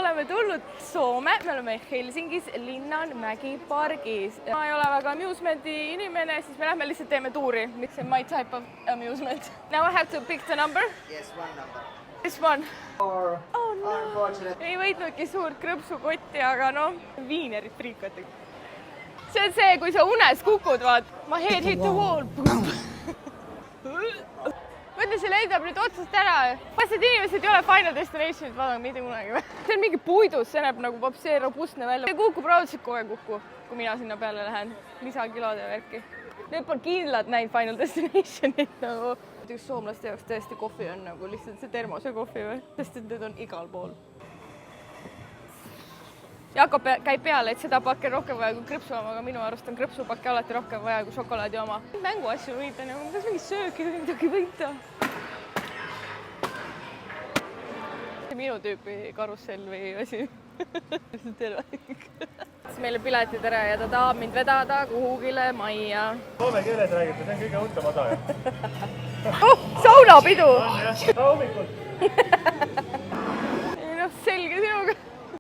oleme tulnud Soome, me oleme Helsingis Linnanmägi pargis. Ma ei ole väga amusementi inimene, siis me lähme lihtsalt teeme tuuri. See on my type of amusement. Now I have to pick the number. Yes, one number. This one. Or Oh no. unfortunately. Ei võitnudki suurt krõpsukotti, aga no, viinerid friikotega. See on see, kui sa unes kukud, vaat. My head hit the wall. Mõtle, see leidab nüüd otsast ära. Kas need inimesed ei ole Final Destination'it vaadanud mitte kunagi või? See on mingi puidus, see näeb nagu see robustne välja. See kukub raudselt kohe kukku, kui mina sinna peale lähen. Lisakilode värki. Need pole kindlad näinud Final Destination'it nagu. Üks soomlaste jaoks tõesti kohvi on nagu lihtsalt see termose kohvi või? Sest et need on igal pool. Jakob käib peale, et seda pakke rohkem vaja kui krõpsu oma, aga minu arust on krõpsupakke alati rohkem vaja kui šokolaadi oma. Mänguasju võita, nagu kas mingi sööki või midagi võita. Minu tüüpi karussell või asi. Meile piletid ära ja ta tahab mind vedada kuhugile majja. Soome keeles räägib, see on kõige õntam osa ju. Oh, saunapidu! Hommikul! Ei noh, selge sinuga.